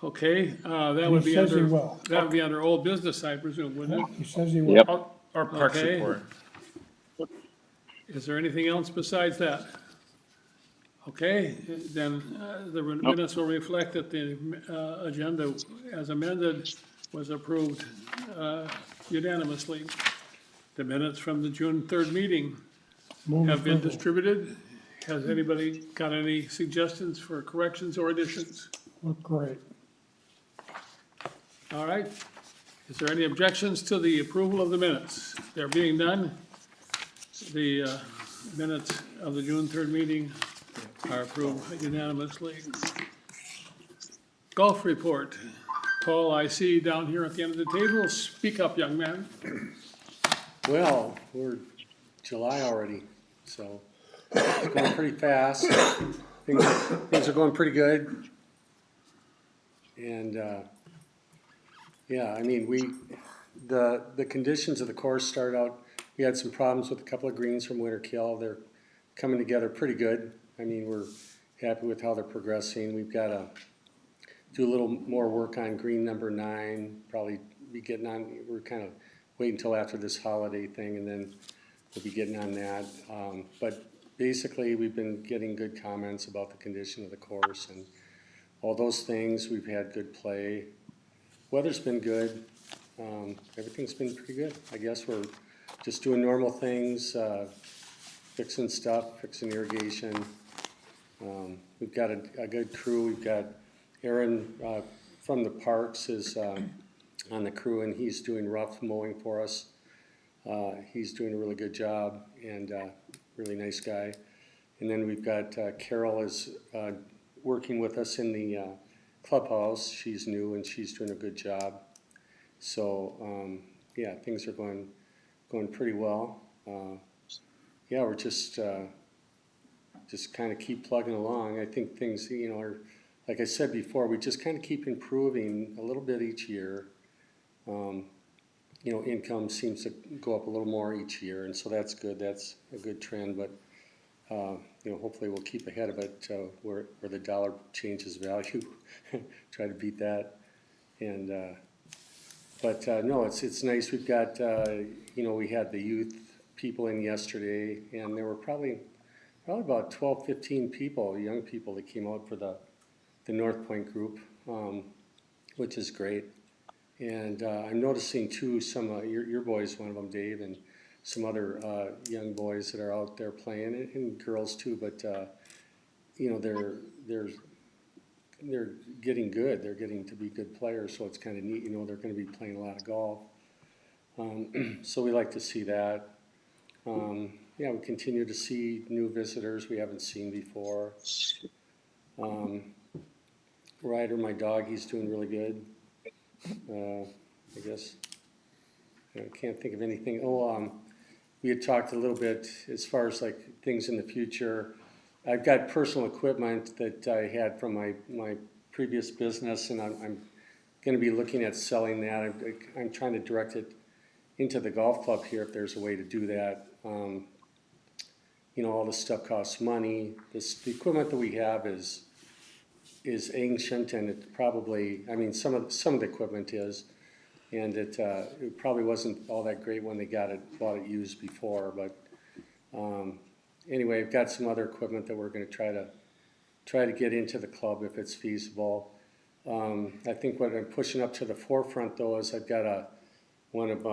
Okay, that would He be says he under, will. that would be under old business, I presume, wouldn't He says he will. Yep. Or Parks Okay. report. it? Is there anything else besides that? Okay, then the minutes will reflect that the agenda as amended was approved unanimously. The minutes from the June 3rd meeting Move have been approval. distributed. Has anybody got any suggestions for corrections or additions? Look great. All right. Is there any objections to the approval of the minutes? There being none, the minutes of the June 3rd meeting are approved unanimously. Golf report. Paul, I see down here at the end of the table. Speak up, young man. Well, we're July already, so it's going pretty fast. Things are going pretty good. And, yeah, I mean, the conditions of the course started out, we had some problems with a couple of greens from Winter Kill. They're coming together pretty good. I mean, we're happy with how they're progressing. We've got to do a little more work on green number 9, probably be getting on, we're kind of waiting until after this holiday thing, and then we'll be getting on that. But basically, we've been getting good comments about the condition of the course and all those things. We've had good play. Weather's been good. Everything's been pretty good. I guess we're just doing normal things, fixing stuff, fixing irrigation. We've got a good crew. We've got Aaron from the parks is on the crew, and he's doing rough mowing for us. He's doing a really good job, and really nice guy. And then we've got Carol is working with us in the clubhouse. She's new, and she's doing a good job. So yeah, things are going pretty well. Yeah, we're just kind of keep plugging along. I think things, you know, are, like I said before, we just kind of keep improving a little bit each year. You know, income seems to go up a little more each year, and so that's good. That's a good trend, but you know, hopefully we'll keep ahead of it where the dollar changes value. Try to beat that. And but no, it's nice. We've got you know, we had the youth people in yesterday, and there were probably about 12, 15 people, young people that came out for the North Point group, which is great. And I'm noticing too, some of your boys, one of them, Dave, and some other young boys that are out there playing, and girls too. But you know, they're getting good. They're getting to be good players, so it's kind of neat. You know, they're going to be playing a lot of golf. So we like to see that. Yeah, we continue to see new visitors we haven't seen before. Ryder, my dog, he's doing really good. I guess I can't think of anything. Oh, we had talked a little bit as far as like things in the future. I've got personal equipment that I had from my previous business, and I'm going to be looking at selling that. I'm trying to direct it into the golf club here if there's a way to do that. You know, all this stuff costs money. The equipment that we have is ancient, and it probably, I mean, some of the equipment is, and it probably wasn't all that great when they bought it used before. But anyway, I've got some other equipment that we're going to try to get into the club if it's feasible. I think what I'm pushing up to the forefront though is I've got one of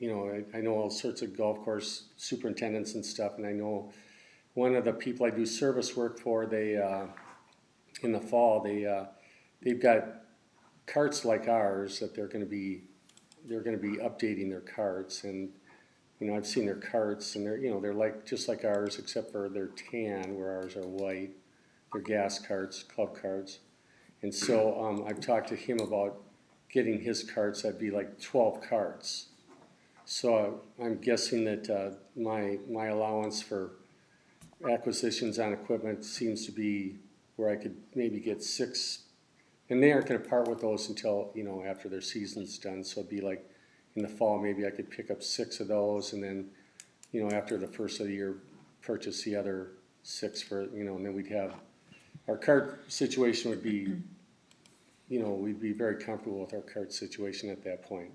you know, I know all sorts of golf course superintendents and stuff, and I know one of the people I do service work for, they in the fall they've got carts like ours that they're going to be updating their carts. And you know, I've seen their carts, and they're like just like ours, except for they're tan, where ours are white. They're gas carts, club carts. And so I've talked to him about getting his carts. That'd be like 12 carts. So I'm guessing that my allowance for acquisitions on equipment seems to be where I could maybe get 6, and they aren't going to part with those until, you know, after their season's done. So it'd be like in the fall, maybe I could pick up 6 of those, and then, you know, after the first of the year, purchase the other 6 for, you know, and then we'd have, our cart situation would be you know, we'd be very comfortable with our cart situation at that point.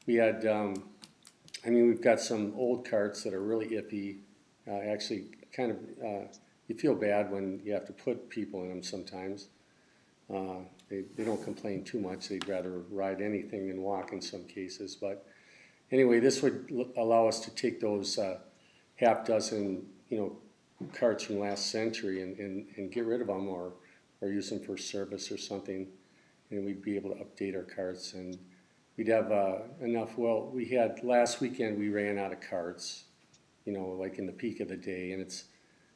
We had, I mean, we've got some old carts that are really iffy. Actually, kind of, you feel bad when you have to put people in them sometimes. They don't complain too much. They'd rather ride anything than walk in some cases. But anyway, this would allow us to take those half dozen, you know, carts from last century and get rid of them or use them for service or something. And we'd be able to update our carts, and we'd have enough. Well, we had last weekend, we ran out of carts, you know, like in the peak of the day, and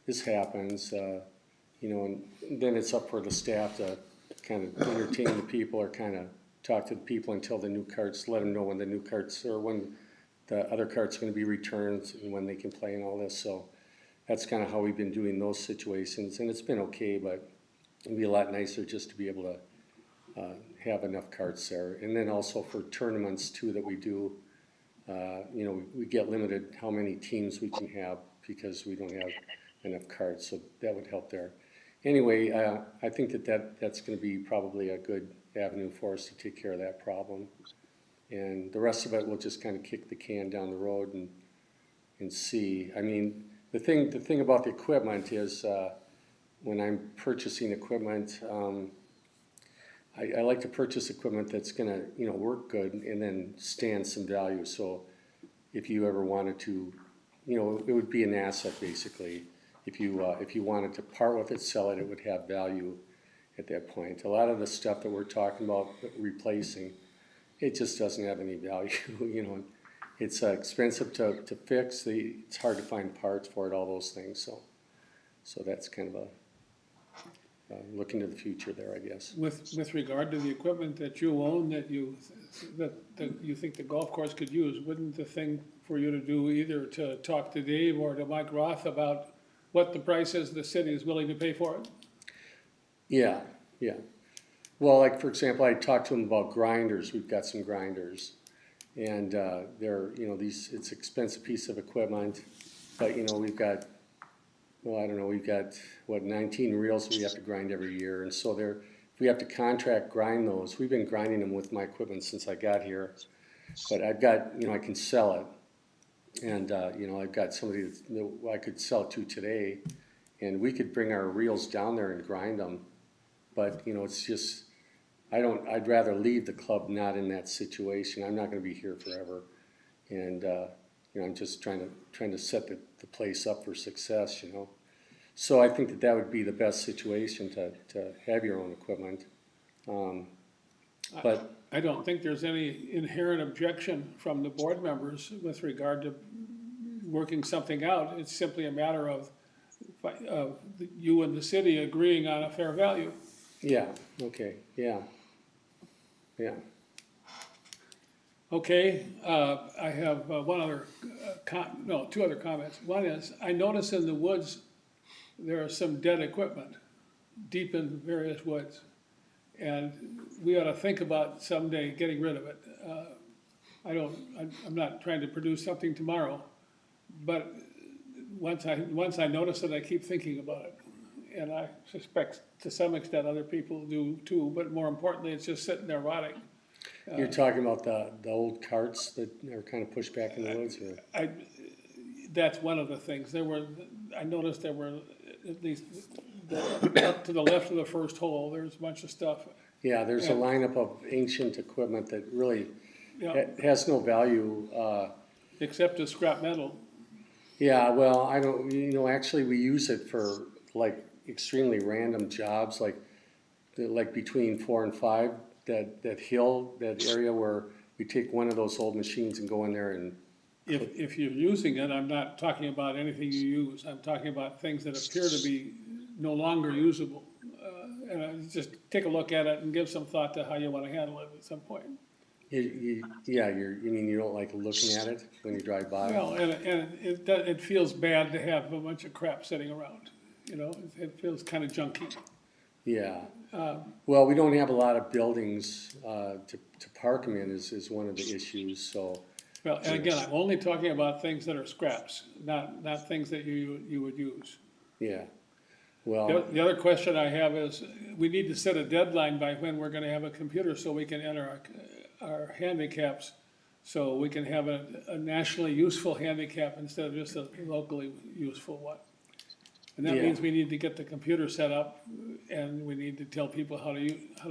this happens, you know, and then it's up for the staff to kind of entertain the people or kind of talk to the people until the new carts, let them know when the new carts or when the other cart's going to be returned and when they can play and all this. So that's kind of how we've been doing those situations, and it's been okay, but it'd be a lot nicer just to be able to have enough carts there. And then also for tournaments too that we do, you know, we get limited how many teams we can have because we don't have enough carts, so that would help there. Anyway, I think that's going to be probably a good avenue for us to take care of that problem. And the rest of it, we'll just kind of kick the can down the road and see. I mean, the thing about the equipment is when I'm purchasing equipment, I like to purchase equipment that's going to, you know, work good and then stand some value. So if you ever wanted to, you know, it would be an asset basically. If you wanted to part with it, sell it, it would have value at that point. A lot of the stuff that we're talking about replacing, it just doesn't have any value. You know, it's expensive to fix. It's hard to find parts for it, all those things. So that's kind of a look into the future there, I guess. With regard to the equipment that you own that you think the golf course could use, wouldn't the thing for you to do either to talk to Dave or to Mike Roth about what the price is the city is willing to pay for it? Yeah. Well, like for example, I talked to him about grinders. We've got some grinders, and they're, you know, it's an expensive piece of equipment, but you know, we've got, well, I don't know, we've got, what, 19 reels we have to grind every year. And so if we have to contract grind those, we've been grinding them with my equipment since I got here. But I've got, you know, I can sell it. And, you know, I've got somebody that I could sell it to today. And we could bring our reels down there and grind them. But, you know, it's just, I'd rather leave the club not in that situation. I'm not going to be here forever. And, you know, I'm just trying to set the place up for success, you know. So I think that would be the best situation to have your own equipment. But I don't think there's any inherent objection from the board members with regard to working something out. It's simply a matter of you and the city agreeing on a fair value. yeah, okay, yeah. Okay, I have two other comments. One is, I notice in the woods, there are some dead equipment deep in various woods. And we ought to think about someday getting rid of it. I'm not trying to produce something tomorrow, but once I notice it, I keep thinking about it. And I suspect to some extent other people do too, but more importantly, it's just sitting there rotting. You're talking about the old carts that are kind of pushed back in the woods? Or? That's one of the things. I noticed there were, at least up to the left of the first hole, there's a bunch of stuff. Yeah, there's a lineup of ancient equipment that really has no value. Except as scrap metal. Yeah, well, I don't, you know, actually we use it for like extremely random jobs, like between 4 and 5, that hill, that area where we take one of those old machines and go in there and... If you're using it, I'm not talking about anything you use. I'm talking about things that appear to be no longer usable. And just take a look at it and give some thought to how you want to handle it at some point. you mean you don't like looking at it when you drive by? Well, and it feels bad to have a bunch of crap sitting around. You know, it feels kind of junky. Yeah. Well, we don't have a lot of buildings to park them in is one of the issues, so... Well, and again, I'm only talking about things that are scraps, not things that you would use. Yeah. Well, The other question I have is, we need to set a deadline by when we're gonna have a computer so we can enter our handicaps. So we can have a nationally useful handicap instead of just a locally useful one. And that Yeah. means we need to get the computer set up and we need to tell people how to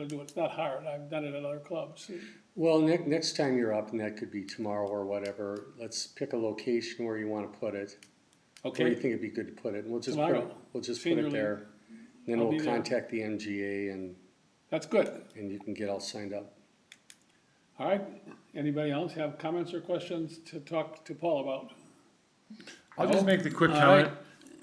do it. It's not hard. I've done it at other clubs. well, next time you're up, and that could be tomorrow or whatever, let's pick a location where you want to put it. Where do you Okay, think it'd be good to put it? And we'll just Tomorrow. put it Senior League. there. Then I'll we'll be there. contact the MGA that's good. and you can get all signed up. All right, anybody else have comments or questions to talk to Paul about? I'll just make the quick All comment right.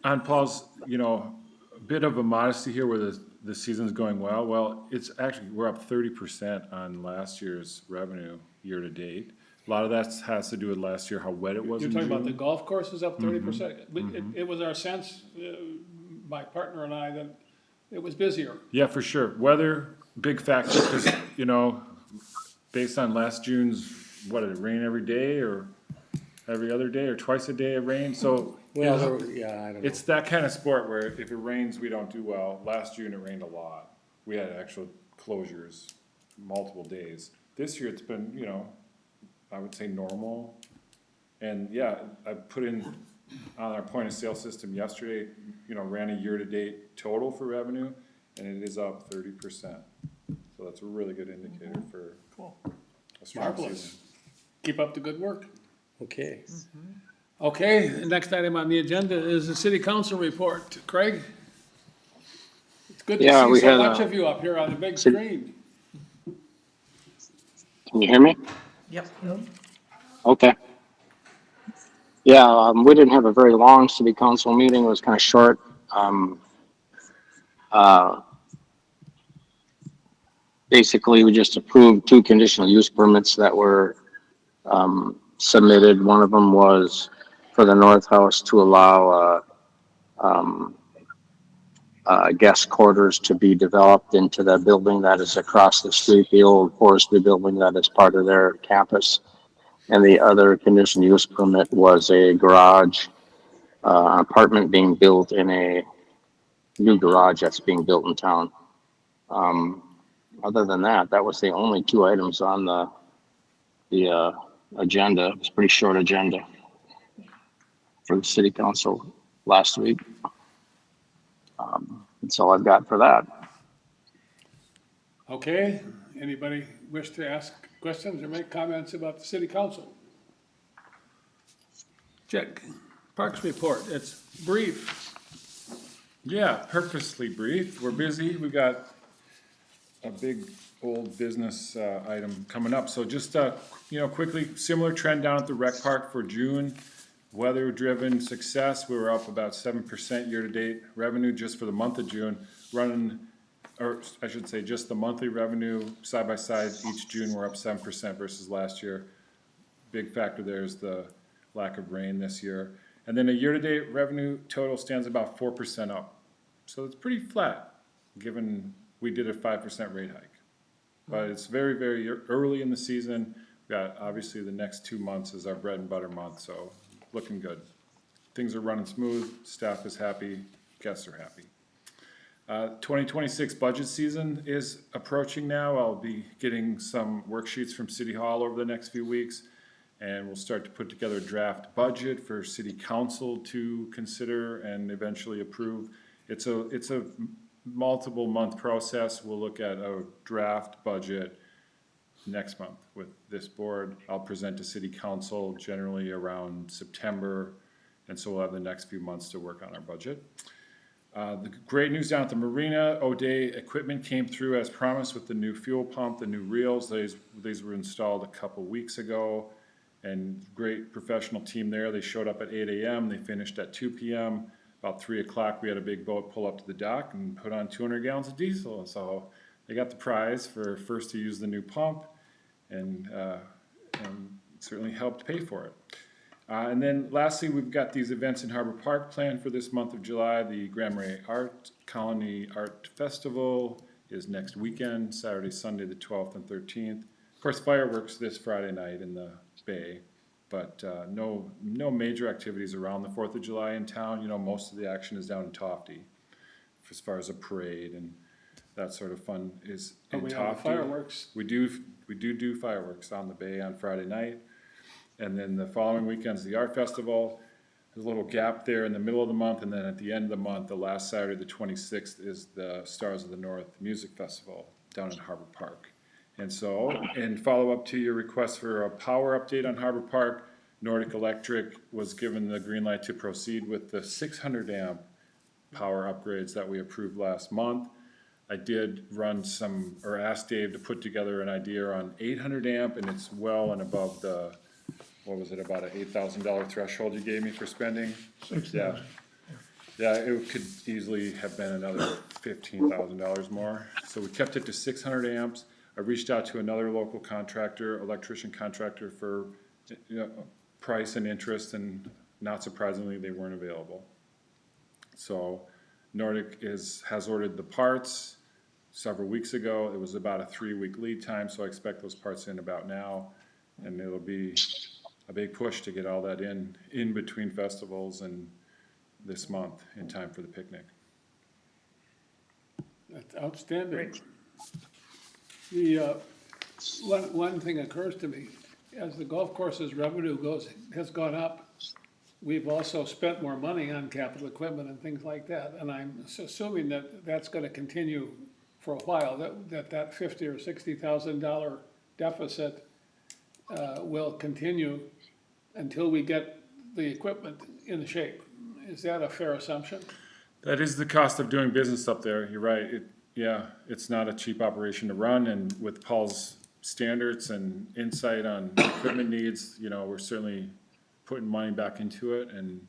on Paul's, a bit of a modesty here where the season's going well. Well, it's actually, we're up 30% on last year's revenue year to date. A lot of that has to do with last year, how wet it was You're in talking about the June. golf course is up 30%. It was our sense, my partner and I, that it was busier. Yeah, for sure. Weather, big factor, because, based on last June's, what, did it rain every day or every other day or twice a day it rained? So Well, yeah, I don't know. it's that kind of sport where if it rains, we don't do well. Last June, it rained a lot. We had actual closures multiple days. This year, it's been, I would say normal. And yeah, I put in on our point of sale system yesterday, ran a year-to-date total for revenue, and it is up 30%. So that's a really good indicator for Cool. a strong Marvelous. season. Keep up the good work. Okay. Okay, the next item on the agenda is the city council report. Craig? It's good to Yeah, see we so had much a- of you up here on the big City- screen. Can you hear me? Yep. Okay. Yeah, we didn't have a very long city council meeting. It was kind of short. Uh, Basically, we just approved 2 conditional use permits that were submitted. One of them was for the North House to allow guest quarters to be developed into the building that is across the street, the old forestry building that is part of their campus. And the other conditional use permit was a garage apartment being built in a new garage that's being built in town. Other than that, that was the only 2 items on the agenda. It was a pretty short agenda for the city council last week. That's all I've got for that. Okay, anybody wish to ask questions or make comments about the city council? Check. Parks report, it's brief. Yeah, purposely brief. We're busy. We got a big old business item coming up. So just quickly, similar trend down at the rec park for June. Weather-driven success. We were up about 7% year-to-date revenue just for the month of June. Or I should say, just the monthly revenue side by side. Each June we're up 7% versus last year. Big factor there is the lack of rain this year. And then a year-to-date revenue total stands about 4% up. So it's pretty flat, given we did a 5% rate hike. But it's very, very early in the season. We got, obviously, the next 2 months is our bread and butter month, so looking good. Things are running smooth, staff is happy, guests are happy. 2026 budget season is approaching now. I'll be getting some worksheets from City Hall over the next few weeks, and we'll start to put together a draft budget for City Council to consider and eventually approve. It's a multiple month process. We'll look at a draft budget next month with this board. I'll present to City Council generally around September, and so we'll have the next few months to work on our budget. The great news down at the marina, O'Day equipment came through as promised with the new fuel pump, the new reels. These were installed a couple weeks ago, and great professional team there. They showed up at 8 a.m., they finished at 2 p.m. About 3 o'clock, we had a big boat pull up to the dock and put on 200 gallons of diesel. So they got the prize for first to use the new pump, and certainly helped pay for it. And then lastly, we've got these events in Harbor Park planned for this month of July. The Grand Marais Art Colony Art Festival is next weekend, Saturday, Sunday, the 12th and 13th. Of course, fireworks this Friday night in the Bay, but no major activities around the 4th of July in town. Most of the action is down in Tofty as far as a parade and that sort of fun is Oh, in we have Tofty. fireworks. We do fireworks on the bay on Friday night. And then the following weekend's the art festival. There's a little gap there in the middle of the month, and then at the end of the month, the last Saturday, the 26th, is the Stars of the North Music Festival down in Harbor Park. And so, in follow-up to your request for a power update on Harbor Park, Nordic Electric was given the green light to proceed with the 600 amp power upgrades that we approved last month. I did run some, or asked Dave to put together an idea on 800 amp, and it's well and above the, what was it, about an $8,000 threshold you gave me for spending? Yeah. Yeah, it could easily have been another $15,000 more. So we kept it to 600 amps. I reached out to another local contractor, electrician contractor, for price and interest, and not surprisingly, they weren't available. So Nordic has ordered the parts several weeks ago. It was about a 3-week lead time, so I expect those parts in about now, and it'll be a big push to get all that in between festivals and this month in time for the picnic. That's outstanding. The, one thing occurs to me, as the golf course's revenue has gone up, we've also spent more money on capital equipment and things like that, and I'm assuming that that's gonna continue for a while, that $50,000 or $60,000 deficit will continue until we get the equipment in shape. Is that a fair assumption? That is the cost of doing business up there. You're right. It's not a cheap operation to run, and with Paul's standards and insight on equipment needs, we're certainly putting money back into it and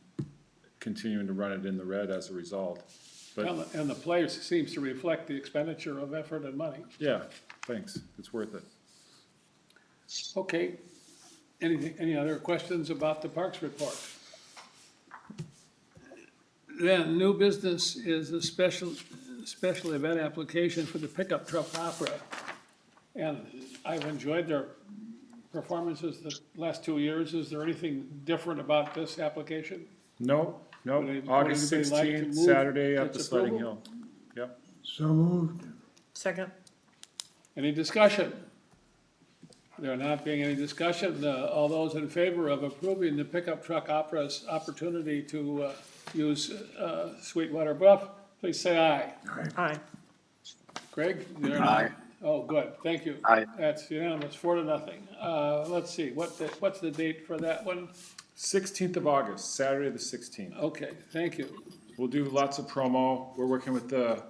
continuing to run it in the red as a result. But And the place seems to reflect the expenditure of effort and money. yeah, thanks. It's worth it. Okay, any other questions about the Parks report? Then, new business is a special event application for the pickup truck opera. And I've enjoyed their performances the last 2 years. Is there anything different about this application? No, Would August anybody like to 16th, move Saturday at the its Sledding approval? Hill. Yep. So moved. Second. Any discussion? There not being any discussion, all those in favor of approving the pickup truck opera's opportunity to use Sweetwater Bluff, please say aye. Aye. Greg? You're Aye. not? Oh, good, thank you. Aye. That's unanimous, 4-0. Let's see, what's the date for that one? 16th of August, Saturday the 16th. Okay, thank you. We'll do lots of promo. We're working with the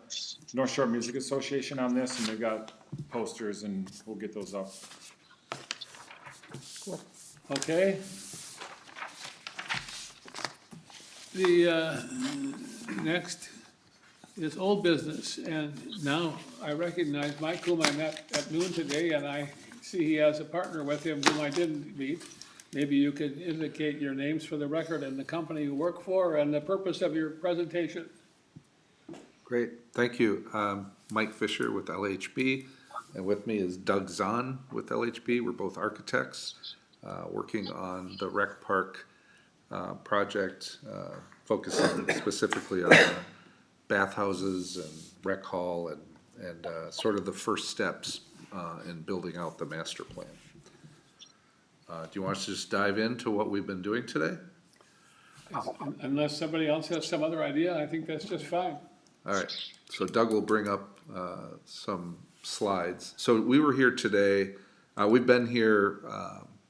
North Shore Music Association on this, and they've got posters, and we'll get those up. Okay. The next is old business, and now I recognize Mike, whom I met at noon today, and I see he has a partner with him whom I didn't meet. Maybe you could indicate your names for the record and the company you work for and the purpose of your presentation. Great, thank you. Mike Fisher with LHB, and with me is Doug Zahn with LHB. We're both architects working on the rec park project, focusing specifically on bathhouses and rec hall and sort of the first steps in building out the master plan. Do you want us to just dive into what we've been doing today? Unless somebody else has some other idea, I think that's just fine. All right, so Doug will bring up some slides. So we were here today, we've been here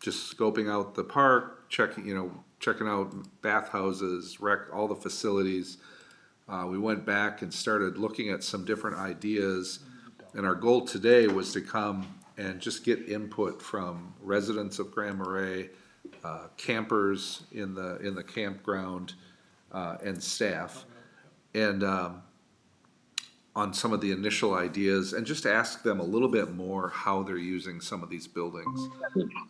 just scoping out the park, checking out bathhouses, all the facilities. We went back and started looking at some different ideas, and our goal today was to come and just get input from residents of Grand Marais, campers in the campground, and staff, and on some of the initial ideas, and just ask them a little bit more how they're using some of these buildings.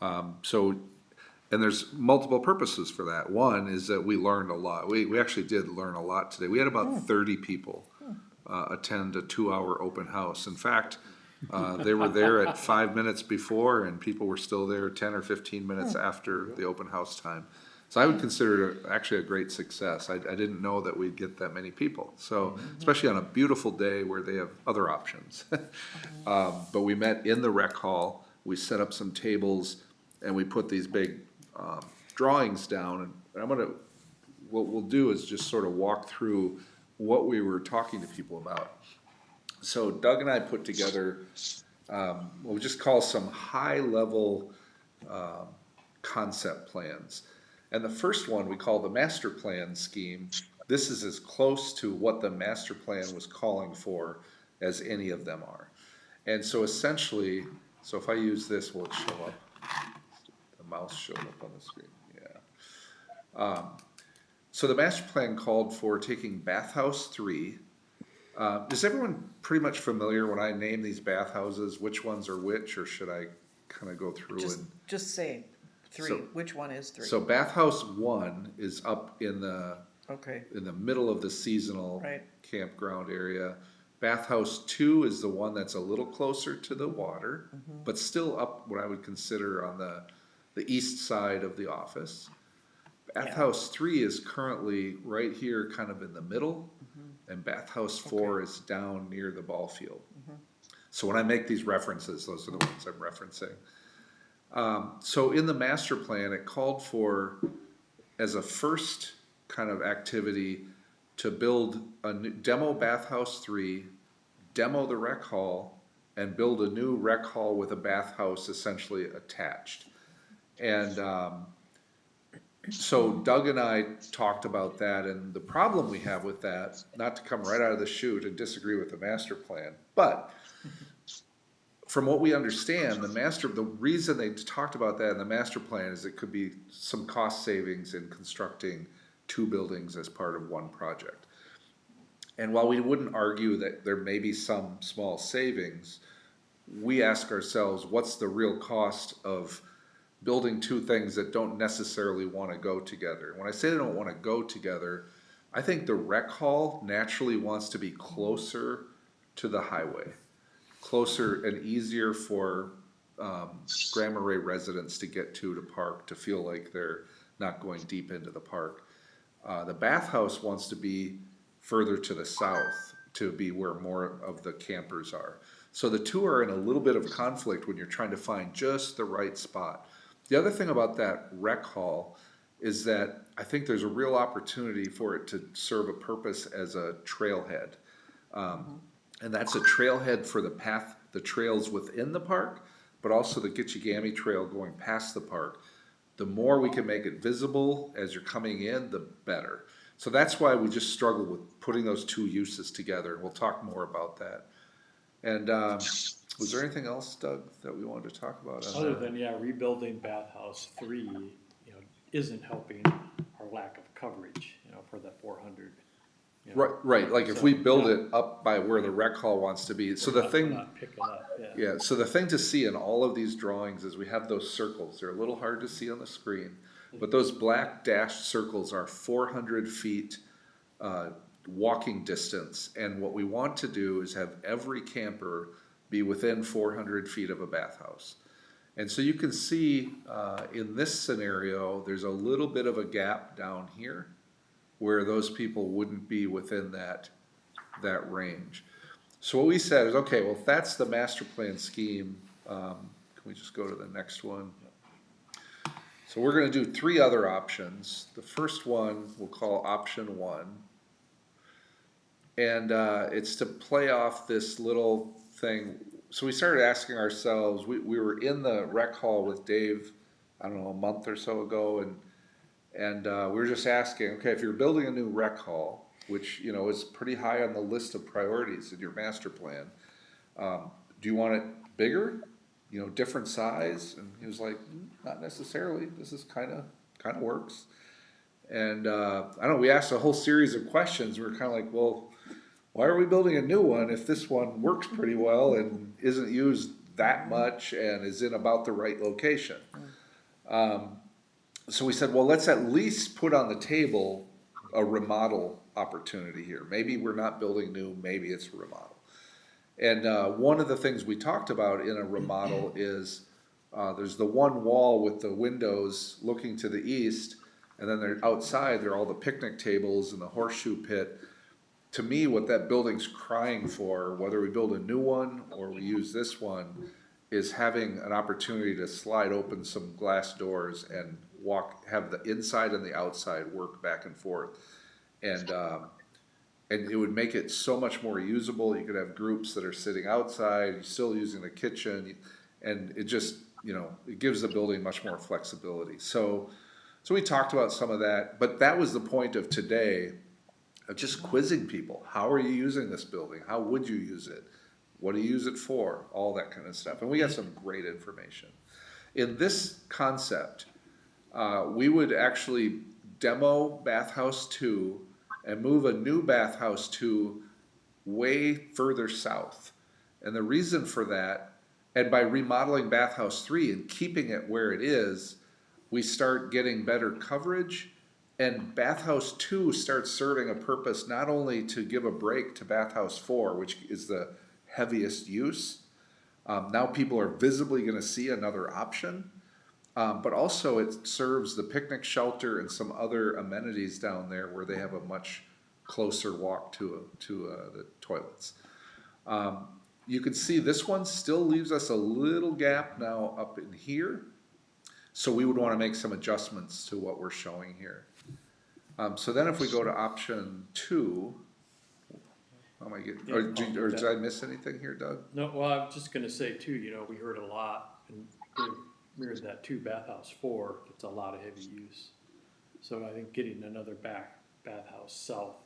And there's multiple purposes for that. One is that we learned a lot. We actually did learn a lot today. We had about 30 people attend a 2-hour open house. In fact, they were there at 5 minutes before, and people were still there 10 or 15 minutes after the open house time. So I would consider it actually a great success. I didn't know that we'd get that many people. So, especially on a beautiful day where they have other options. But we met in the rec hall, we set up some tables, and we put these big, drawings down. And I'm gonna, what we'll do is just sort of walk through what we were talking to people about. So Doug and I put together, what we just call some high-level concept plans. And the first one we call the master plan scheme. This is as close to what the master plan was calling for as any of them are. And so essentially, so if I use this, will it show up? The mouse showed up on the screen, yeah. So the master plan called for taking bathhouse 3. Is everyone pretty much familiar when I name these bathhouses, which ones are which, or should I kind of go through and? Just say 3, So- which one is 3? So bathhouse 1 is up in the Okay, middle of the seasonal Right. campground area. Bathhouse 2 is the one that's a little closer to the water, but still up what I would consider on the east side of the office. Bathhouse 3 is currently right here, kind of in the middle, and bathhouse 4 is down near the ball field. So when I make these references, those are the ones I'm referencing. So in the master plan, it called for, as a first kind of activity, to build a new, demo bathhouse 3, demo the rec hall, and build a new rec hall with a bathhouse essentially attached. And so Doug and I talked about that, and the problem we have with that, not to come right out of the chute and disagree with the master plan, but from what we understand, the reason they talked about that in the master plan is it could be some cost savings in constructing 2 buildings as part of one project. And while we wouldn't argue that there may be some small savings, we ask ourselves, what's the real cost of building 2 things that don't necessarily want to go together? When I say they don't want to go together, I think the rec hall naturally wants to be closer to the highway, closer and easier for Grand Marais residents to get to park, to feel like they're not going deep into the park. The bathhouse wants to be further to the south, to be where more of the campers are. So the 2 are in a little bit of conflict when you're trying to find just the right spot. The other thing about that rec hall is that I think there's a real opportunity for it to serve a purpose as a trailhead. And that's a trailhead for the trails within the park, but also the Gitchigami Trail going past the park. The more we can make it visible as you're coming in, the better. So that's why we just struggle with putting those 2 uses together, and we'll talk more about that. And was there anything else, Doug, that we wanted to talk about? Other than, rebuilding bathhouse 3, isn't helping our lack of coverage, for the 400. Right, like if we build it up by where the rec hall wants to be, so the We're thing, not picking up, yeah, so the thing to see in all of these drawings is we have those circles. They're a little hard to see on the screen, but those black dashed circles are 400 feet walking distance. And what we want to do is have every camper be within 400 feet of a bathhouse. And so you can see in this scenario, there's a little bit of a gap down here where those people wouldn't be within that range. So what we said is, okay, well, if that's the master plan scheme, can we just go to the next one? So we're gonna do 3 other options. The first one we'll call option 1. And it's to play off this little thing. So we started asking ourselves, we were in the rec hall with Dave, I don't know, a month or so ago, and we were just asking, okay, if you're building a new rec hall, which, is pretty high on the list of priorities in your master plan, do you want it bigger, different size? And he was like, not necessarily, this is kind of works. And I don't know, we asked a whole series of questions. We were kind of like, well, why are we building a new one if this one works pretty well and isn't used that much and is in about the right location? So we said, well, let's at least put on the table a remodel opportunity here. Maybe we're not building new, maybe it's a remodel. And one of the things we talked about in a remodel is there's the one wall with the windows looking to the east, And then they're outside, there are all the picnic tables and the horseshoe pit. To me, what that building's crying for, whether we build a new one or we use this one, is having an opportunity to slide open some glass doors and have the inside and the outside work back and forth. And it would make it so much more usable. You could have groups that are sitting outside, you're still using the kitchen, and it just, it gives the building much more flexibility. So we talked about some of that, but that was the point of today, of just quizzing people. How are you using this building? How would you use it? What do you use it for? All that kind of stuff. And we got some great information. In this concept, we would actually demo Bathhouse 2 and move a new Bathhouse 2 way further south. And the reason for that, and by remodeling Bathhouse 3 and keeping it where it is, we start getting better coverage, and Bathhouse 2 starts serving a purpose not only to give a break to Bathhouse 4, which is the heaviest use. Now people are visibly going to see another option, but also it serves the picnic shelter and some other amenities down there where they have a much closer walk to the toilets. You can see this one still leaves us a little gap now up in here. So we would want to make some adjustments to what we're showing here. So then if we go to option 2, how am I getting, or did I miss anything here, Doug? No, well, I was just gonna say too, we heard a lot, and mirrored that too, Bathhouse 4, it's a lot of heavy use. So I think getting another Bathhouse South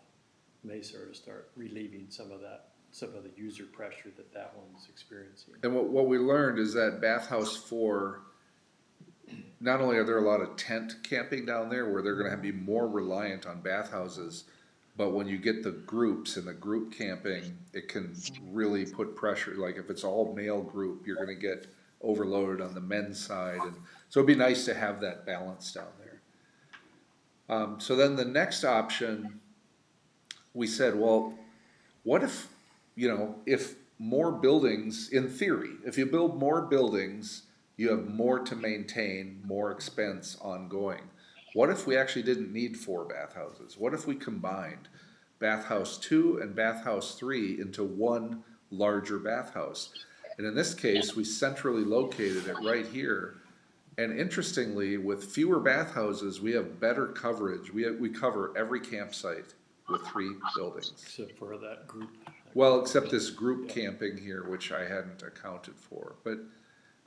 may sort of start relieving some of the user pressure that one's experiencing. And what we learned is that Bathhouse 4, not only are there a lot of tent camping down there where they're gonna be more reliant on bathhouses, but when you get the groups and the group camping, it can really put pressure. Like if it's all male group, you're gonna get overloaded on the men's side. And so it'd be nice to have that balance down there. So then the next option, we said, well, what if, if more buildings, in theory, if you build more buildings, you have more to maintain, more expense ongoing. What if we actually didn't need 4 bathhouses? What if we combined Bathhouse 2 and Bathhouse 3 into one larger bathhouse? And in this case, we centrally located it right here. And interestingly, with fewer bathhouses, we have better coverage. We cover every campsite with 3 buildings. Except for that group. Well, except this group camping here, which I hadn't accounted for. But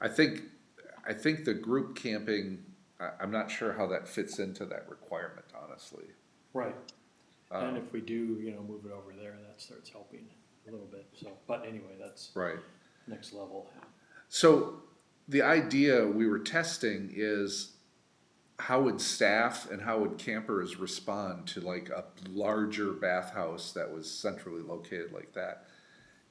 I think the group camping, I'm not sure how that fits into that requirement, honestly. Right, and if we do, move it over there, that starts helping a little bit, so, but anyway, that's Right. next level. So the idea we were testing is how would staff and how would campers respond to like a larger bathhouse that was centrally located like that?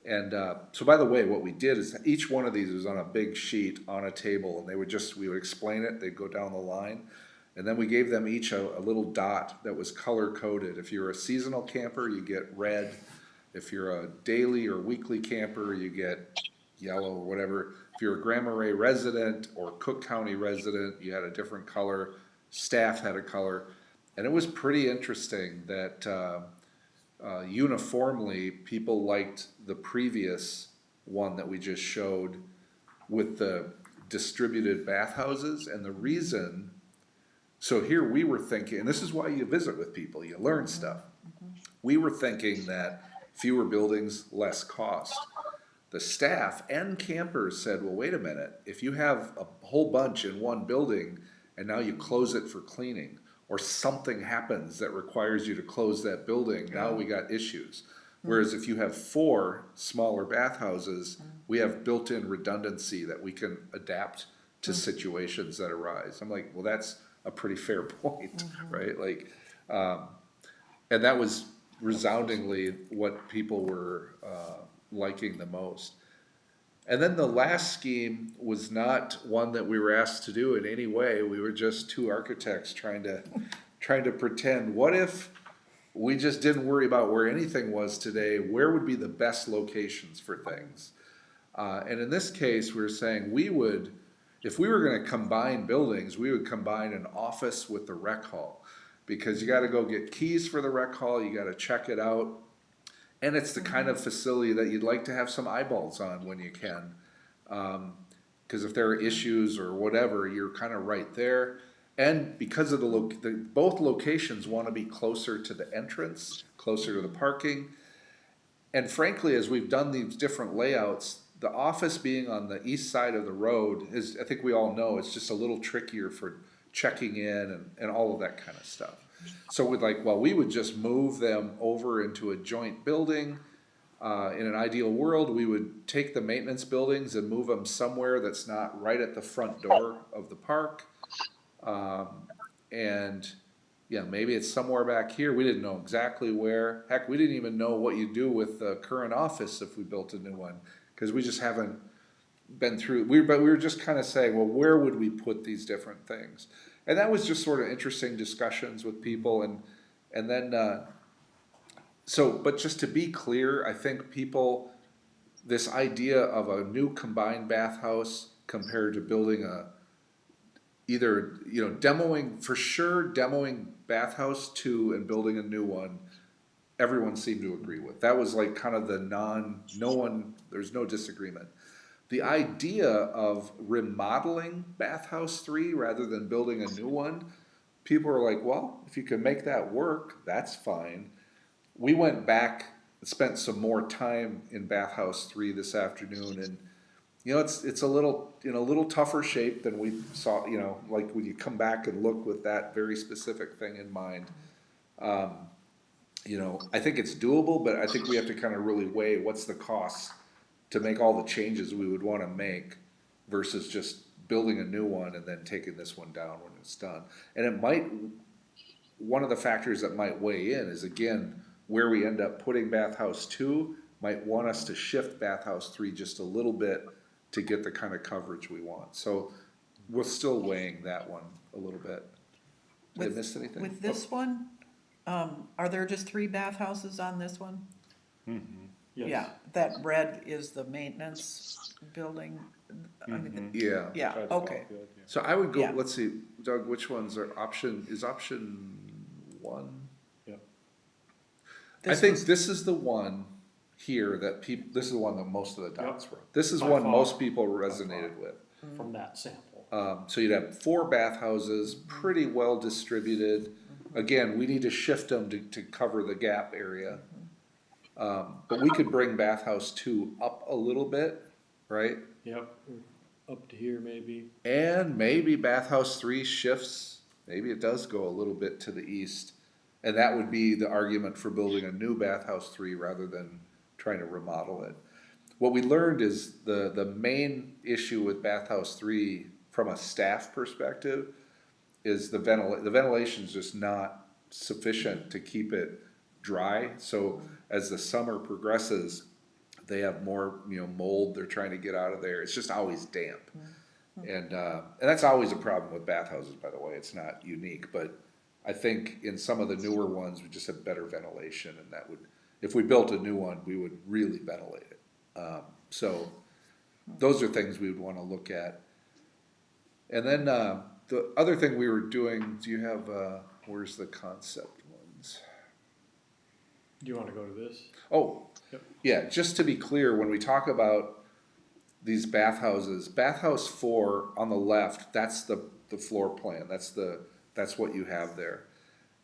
And so by the way, what we did is each one of these was on a big sheet on a table, and we would explain it, they'd go down the line, and then we gave them each a little dot that was color coded. If you're a seasonal camper, you get red. If you're a daily or weekly camper, you get yellow or whatever. If you're a Grand Marais resident or Cook County resident, you had a different color. Staff had a color. And it was pretty interesting that uniformly people liked the previous one that we just showed with the distributed bathhouses. And the reason, so here we were thinking, and this is why you visit with people, you learn stuff. We were thinking that fewer buildings, less cost. The staff and campers said, well, wait a minute, if you have a whole bunch in one building and now you close it for cleaning, or something happens that requires you to close that building, now we got issues. Whereas if you have 4 smaller bathhouses, we have built-in redundancy that we can adapt to situations that arise. I'm like, well, that's a pretty fair point, right? Like, and that was resoundingly what people were liking the most. And then the last scheme was not one that we were asked to do in any way. We were just 2 architects trying to pretend, what if we just didn't worry about where anything was today? Where would be the best locations for things? And in this case, we were saying we would, if we were gonna combine buildings, we would combine an office with the rec hall. Because you gotta go get keys for the rec hall, you gotta check it out. And it's the kind of facility that you'd like to have some eyeballs on when you can. Cause if there are issues or whatever, you're kinda right there. And because of both locations wanna be closer to the entrance, closer to the parking. And frankly, as we've done these different layouts, the office being on the east side of the road is, I think we all know, it's just a little trickier for checking in and all of that kind of stuff. So we'd like, well, we would just move them over into a joint building. In an ideal world, we would take the maintenance buildings and move them somewhere that's not right at the front door of the park. And yeah, maybe it's somewhere back here. We didn't know exactly where. Heck, we didn't even know what you do with the current office if we built a new one, because we just haven't been through. But we were just kind of saying, well, where would we put these different things? And that was just sort of interesting discussions with people, and then but just to be clear, I think people, this idea of a new combined bathhouse compared to building either, demoing bathhouse 2 and building a new one, everyone seemed to agree with. That was like kind of there's no disagreement. The idea of remodeling bathhouse 3 rather than building a new one, people are like, well, if you can make that work, that's fine. We went back and spent some more time in bathhouse 3 this afternoon, and it's a little in a little tougher shape than we saw, like when you come back and look with that very specific thing in mind. I think it's doable, but I think we have to kind of really weigh what's the cost to make all the changes we would want to make versus just building a new one and then taking this one down when it's done. And one of the factors that might weigh in is, again, where we end up putting bathhouse 2 might want us to shift bathhouse 3 just a little bit to get the kind of coverage we want. So we're still weighing that one a little bit. Did I miss anything? With this one, are there just 3 bathhouses on this one? Yes. Yeah, that red is the maintenance building. I mean, Yeah. Yeah, Tried to okay. call it, yeah. So I would go, Yeah. let's see, Doug, which ones are option 1? Yep. I This think was- this is the one here that this is the one that most of the dots were. This is By one far. most people resonated with. From that sample. So you'd have 4 bathhouses, pretty well distributed. Again, we need to shift them to cover the gap area. But we could bring bathhouse 2 up a little bit, right? Yep, up to here maybe. And maybe bathhouse 3 shifts, maybe it does go a little bit to the east. And that would be the argument for building a new bathhouse 3 rather than trying to remodel it. What we learned is the main issue with bathhouse 3 from a staff perspective is the ventilation is just not sufficient to keep it dry. So as the summer progresses, they have more mold they're trying to get out of there. It's just always damp, and that's always a problem with bathhouses. By the way, it's not unique, but I think in some of the newer ones we just have better ventilation, and that would, if we built a new one, we would really ventilate it. So those are things we would want to look at. And then the other thing we were doing, do you have, where's the concept ones? Do you wanna go to this? Oh, Yep. yeah, just to be clear, when we talk about these bathhouses, bathhouse 4 on the left, that's the floor plan, that's what you have there.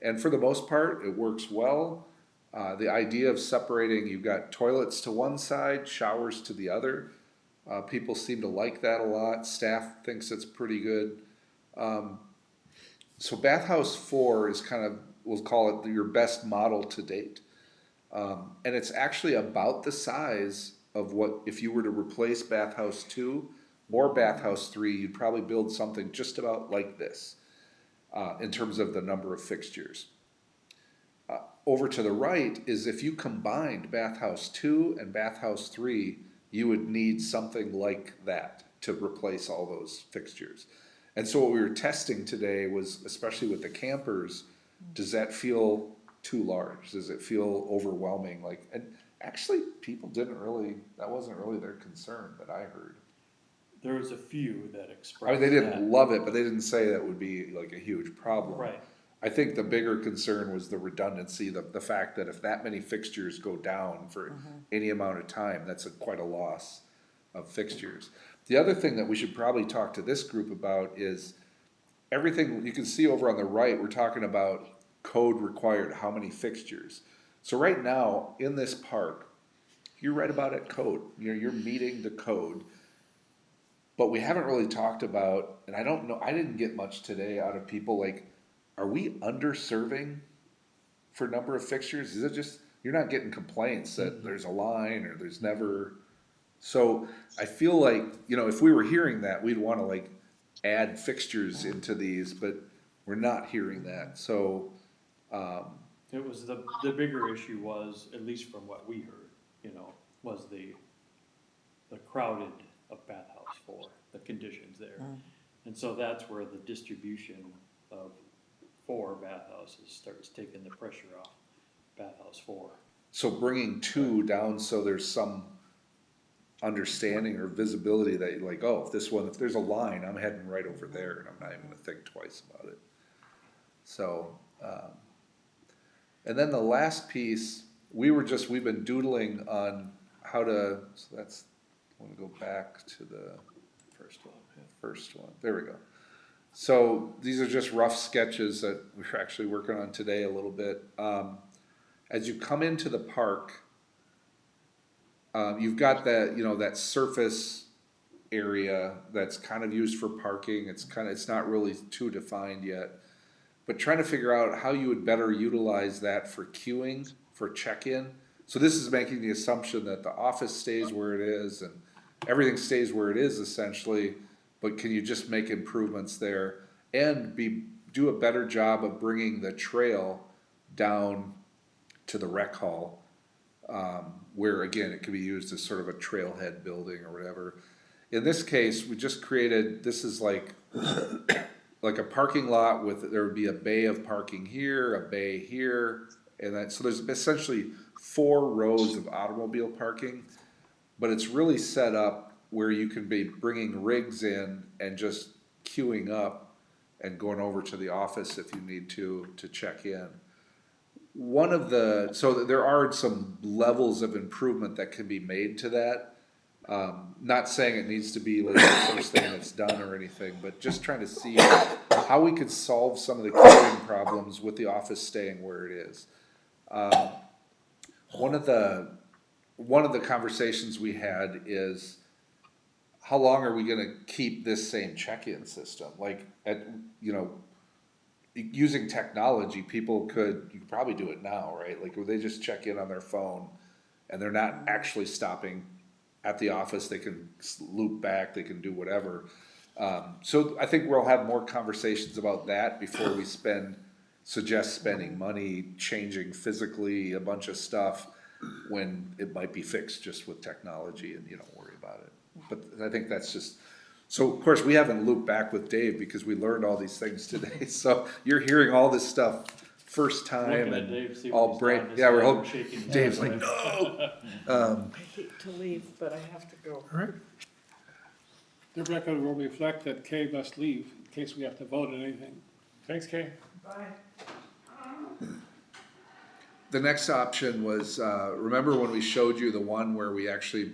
And for the most part, it works well. The idea of separating, you've got toilets to one side, showers to the other. People seem to like that a lot. Staff thinks it's pretty good. So bathhouse 4 is kind of, we'll call it your best model to date. And it's actually about the size of what, if you were to replace bathhouse 2 or bathhouse 3, you'd probably build something just about like this in terms of the number of fixtures. Over to the right is if you combined bathhouse 2 and bathhouse 3, you would need something like that to replace all those fixtures. And so what we were testing today was, especially with the campers, does that feel too large? Does it feel overwhelming? And actually people that wasn't really their concern that I heard. There was a few that I expressed mean, they didn't that. love it, but they didn't say that would be like a huge problem. Right, I think the bigger concern was the redundancy, the fact that if that many fixtures go down for any amount of time, that's quite a loss of fixtures. The other thing that we should probably talk to this group about is everything, you can see over on the right, we're talking about code required, how many fixtures. So right now, in this park, you're right about at code, you're meeting the code. But we haven't really talked about, and I don't know, I didn't get much today out of people, like, are we underserving for number of fixtures? Is it just, you're not getting complaints that there's a line or there's never, so I feel like, if we were hearing that, we'd wanna like add fixtures into these, but we're not hearing that, so, it was the bigger issue was, at least from what we heard, was the crowded of bathhouse 4, the conditions there. And so that's where the distribution of 4 bathhouses starts taking the pressure off bathhouse 4. so bringing 2 down so there's some understanding or visibility that like, oh, if there's a line, I'm heading right over there and I'm not even gonna think twice about it. So, and then the last piece, we've been doodling on how to, so that's, I wanna go back to the first one, there we go. So these are just rough sketches that we're actually working on today a little bit. As you come into the park, you've got that surface area that's kind of used for parking. It's not really too defined yet, but trying to figure out how you would better utilize that for queuing, for check-in. So this is making the assumption that the office stays where it is and everything stays where it is essentially, but can you just make improvements there and do a better job of bringing the trail down to the rec hall, where again, it could be used as sort of a trailhead building or whatever. In this case, we just created, this is like a parking lot there would be a bay of parking here, a bay here, and so there's essentially 4 rows of automobile parking, but it's really set up where you can be bringing rigs in and just queuing up and going over to the office if you need to check in. So there are some levels of improvement that can be made to that. Not saying it needs to be like the first thing that's done or anything, but just trying to see how we could solve some of the queuing problems with the office staying where it is. One of the conversations we had is, how long are we gonna keep this same check-in system? Like, using technology, you could probably do it now, right? Like, where they just check in on their phone and they're not actually stopping at the office, they can loop back, they can do whatever. So I think we'll have more conversations about that before we suggest spending money, changing physically a bunch of stuff when it might be fixed just with technology and you don't worry about it. But I think that's just, so of course we haven't looped back with Dave because we learned all these things today. So you're hearing all this stuff first time Looking at and Dave, see all what he's break, done, yeah, we're his hoping, head shaking his Dave's head. like, no. I hate to leave, but I have to go. All right. The record will reflect that Kay must leave in case we have to vote on anything. Thanks, Kay. Bye. The next option was, remember when we showed you the one where we actually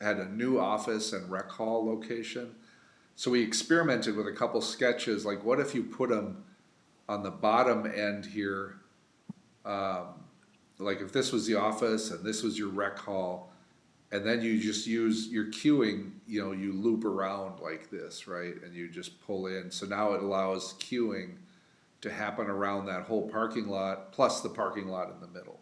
had a new office and rec hall location? So we experimented with a couple sketches, like what if you put them on the bottom end here, like if this was the office and this was your rec hall, and then you just use your queuing, you loop around like this, right? And you just pull in. So now it allows queuing to happen around that whole parking lot, plus the parking lot in the middle.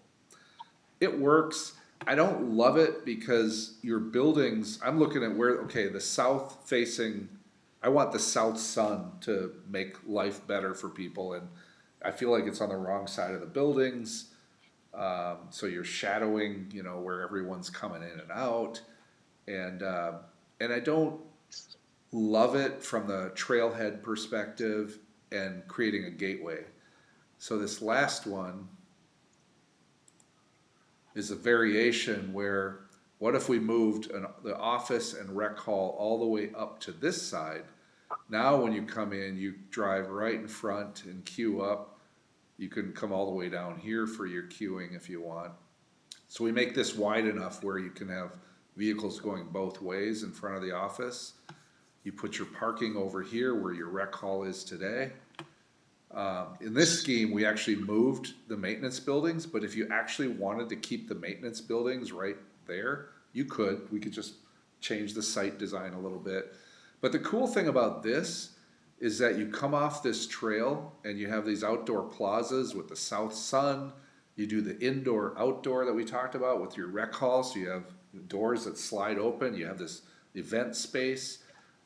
It works. I don't love it because your buildings, I'm looking at the south facing, I want the south sun to make life better for people, and I feel like it's on the wrong side of the buildings. So you're shadowing, where everyone's coming in and out. And I don't love it from the trailhead perspective and creating a gateway. So this last one is a variation where what if we moved the office and rec hall all the way up to this side? Now, when you come in, you drive right in front and queue up. You can come all the way down here for your queuing if you want. So we make this wide enough where you can have vehicles going both ways in front of the office. You put your parking over here where your rec hall is today. In this scheme, we actually moved the maintenance buildings, but if you actually wanted to keep the maintenance buildings right there, you could. We could just change the site design a little bit. But the cool thing about this is that you come off this trail and you have these outdoor plazas with the south sun. You do the indoor outdoor that we talked about with your rec hall. So you have doors that slide open. You have this event space.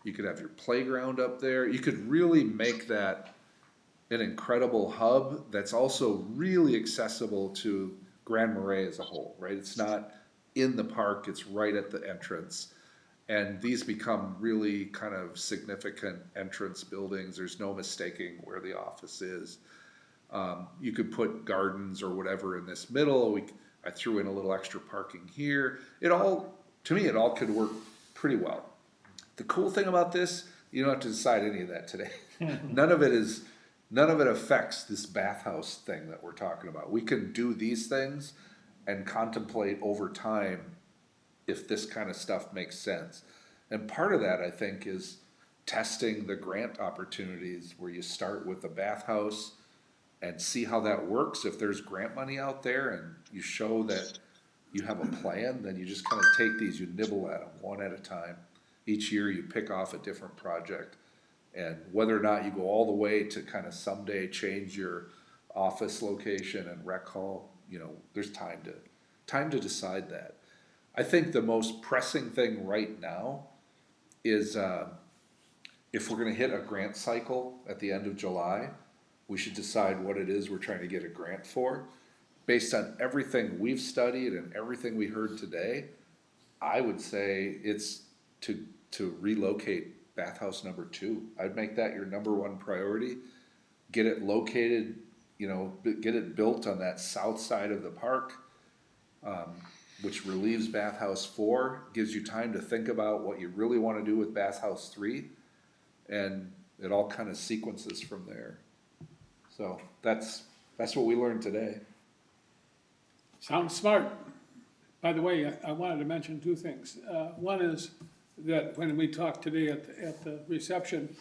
You could have your playground up there. You could really make that an incredible hub that's also really accessible to Grand Marais as a whole, right? It's not in the park, it's right at the entrance. And these become really kind of significant entrance buildings. There's no mistaking where the office is. You could put gardens or whatever in this middle. I threw in a little extra parking here. To me, it all could work pretty well. The cool thing about this, you don't have to decide any of that today. None of it affects this bathhouse thing that we're talking about. We can do these things and contemplate over time if this kind of stuff makes sense. And part of that, I think, is testing the grant opportunities where you start with a bathhouse and see how that works. If there's grant money out there and you show that you have a plan, then you just kind of take these, you nibble at them one at a time. Each year you pick off a different project. And whether or not you go all the way to kind of someday change your office location and rec hall, there's time to decide that. I think the most pressing thing right now is if we're gonna hit a grant cycle at the end of July, we should decide what it is we're trying to get a grant for. Based on everything we've studied and everything we heard today, I would say it's to relocate bathhouse number 2. I'd make that your number 1 priority. Get it located, get it built on that south side of the park, which relieves bathhouse 4, gives you time to think about what you really want to do with bathhouse 3, and it all kind of sequences from there. So that's what we learned today. Sounds smart. By the way, I wanted to mention 2 things. One is that when we talked today at the reception,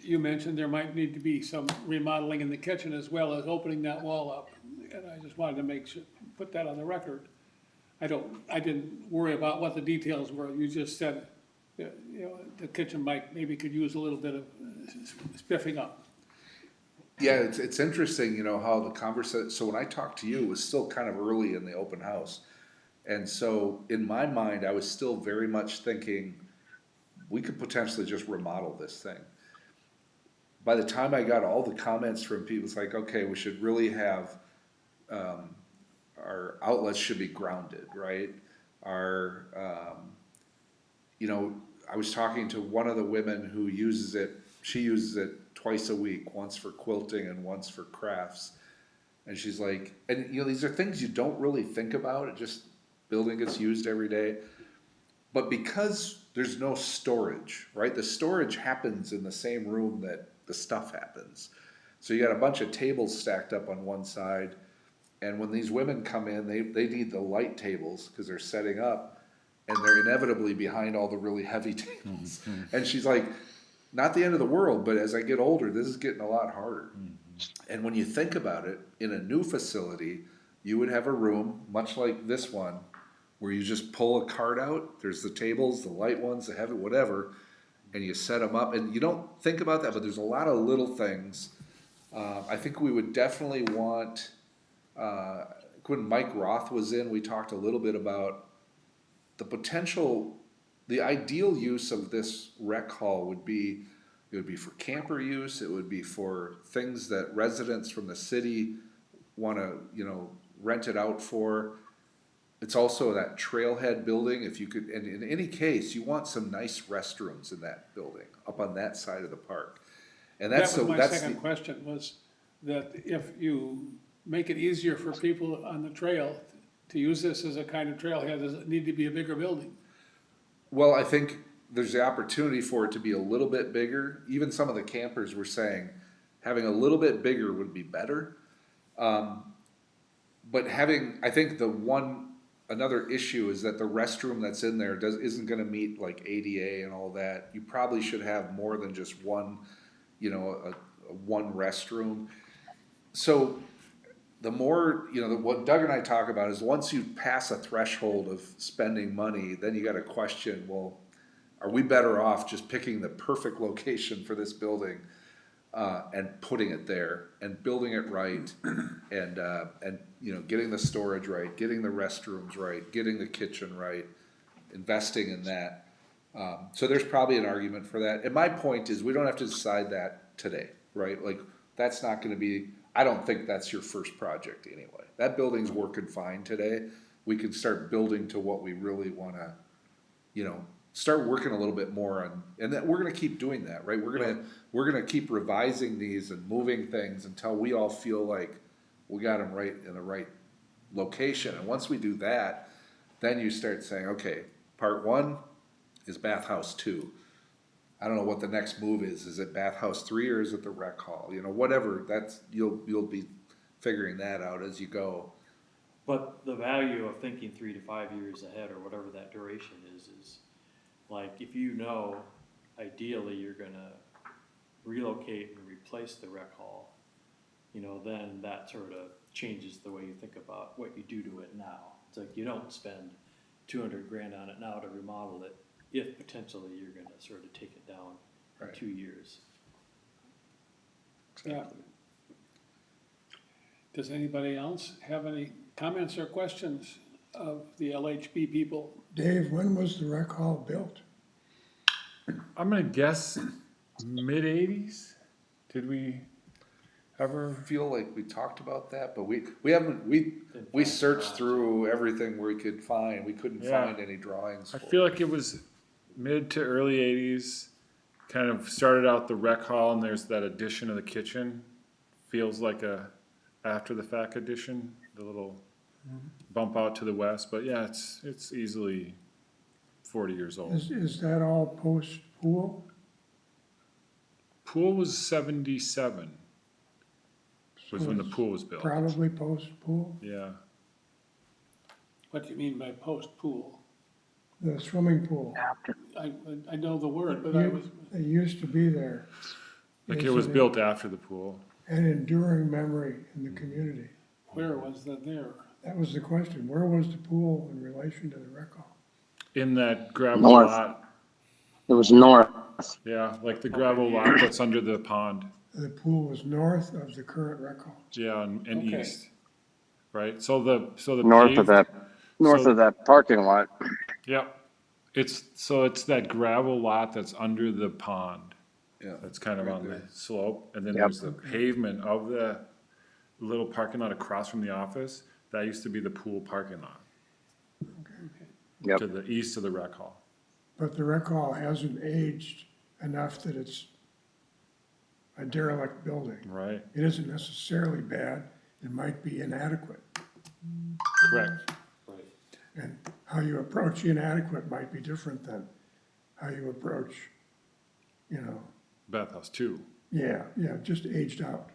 you mentioned there might need to be some remodeling in the kitchen as well as opening that wall up. And I just wanted to put that on the record. I didn't worry about what the details were. You just said, the kitchen maybe could use a little bit of spiffing up. Yeah, it's interesting, how the conversation, so when I talked to you, it was still kind of early in the open house. And so in my mind, I was still very much thinking we could potentially just remodel this thing. By the time I got all the comments from people, it's like, okay, we should really have, our outlets should be grounded, right? I was talking to one of the women who uses it, she uses it twice a week, once for quilting and once for crafts. And she's like, and these are things you don't really think about, it just building gets used every day. But because there's no storage, right? The storage happens in the same room that the stuff happens. So you got a bunch of tables stacked up on one side, and when these women come in, they need the light tables because they're setting up, and they're inevitably behind all the really heavy tables. And she's like, not the end of the world, but as I get older, this is getting a lot harder. And when you think about it, in a new facility, you would have a room, much like this one, where you just pull a cart out, there's the tables, the light ones, the heavy, whatever, and you set them up, and you don't think about that, but there's a lot of little things. I think we would definitely want, when Mike Roth was in, we talked a little bit about the potential, the ideal use of this rec hall would be, it would be for camper use, it would be for things that residents from the city want to, rent it out for. It's also that trailhead building, if you could, and in any case, you want some nice restrooms in that building, up on that side of the park. And that's That was my second question, was that if you make it easier for people on the trail to use this as a kind of trailhead, does it need to be a bigger building? Well, I think there's the opportunity for it to be a little bit bigger. Even some of the campers were saying having a little bit bigger would be better. But having, I think another issue is that the restroom that's in there isn't gonna meet like ADA and all that. You probably should have more than just one, one restroom. So the more, what Doug and I talk about is once you pass a threshold of spending money, then you gotta question, well, are we better off just picking the perfect location for this building and putting it there and building it right and getting the storage right, getting the restrooms right, getting the kitchen right, investing in that. So there's probably an argument for that. And my point is we don't have to decide that today, right? Like that's not gonna be, I don't think that's your first project anyway. That building's working fine today. We can start building to what we really wanna, start working a little bit more on, and that we're gonna keep doing that, right? We're gonna keep revising these and moving things until we all feel like we got them right in the right location. And once we do that, then you start saying, okay, part one is bathhouse 2. I don't know what the next move is. Is it bathhouse 3 or is it the rec hall? Whatever. That's you'll be figuring that out as you go. But the value of thinking 3 to 5 years ahead or whatever that duration is like if ideally you're gonna relocate and replace the rec hall, then that sort of changes the way you think about what you do to it now. It's like you don't spend $200,000 on it now to remodel it if potentially you're gonna sort of take it down in 2 years. Yeah. Does anybody else have any comments or questions of the LHB people? Dave, when was the rec hall built? I'm gonna guess mid-80s? Did we ever? I feel like we talked about that, but we haven't, we searched through everything we could find. We couldn't Yeah. find any drawings. I for feel it. like it was mid to early 80s. Kind of started out the rec hall, and there's that addition of the kitchen. Feels like a after the fact addition, the little bump out to the west. But yeah, it's easily 40 years old. Is that all post-pool? Pool was 77. Was when the pool was built. Probably post-pool? Yeah. What do you mean by post-pool? The swimming pool. I know the word, but I was, They used to be there. Like it was built after the pool. An enduring memory in the community. where was that there? That was the question. Where was the pool in relation to the rec hall? In that gravel North. lot. It was north. Yeah, like the gravel lot that's under the pond. The pool was north of the current rec hall. Yeah, and Okay. east. Right, so the North of paved- that parking lot. Yep. It's that gravel lot that's under the pond. Yeah. That's kind of Right on there. the slope, and then Yep. there's the pavement of the little parking lot across from the office. That used to be the pool parking lot, Yep. to the east of the rec hall. But the rec hall hasn't aged enough that it's a derelict building. Right, It isn't necessarily bad. It might be inadequate. correct. And how you approach inadequate might be different than how you approach, Bathhouse too. yeah, just aged out.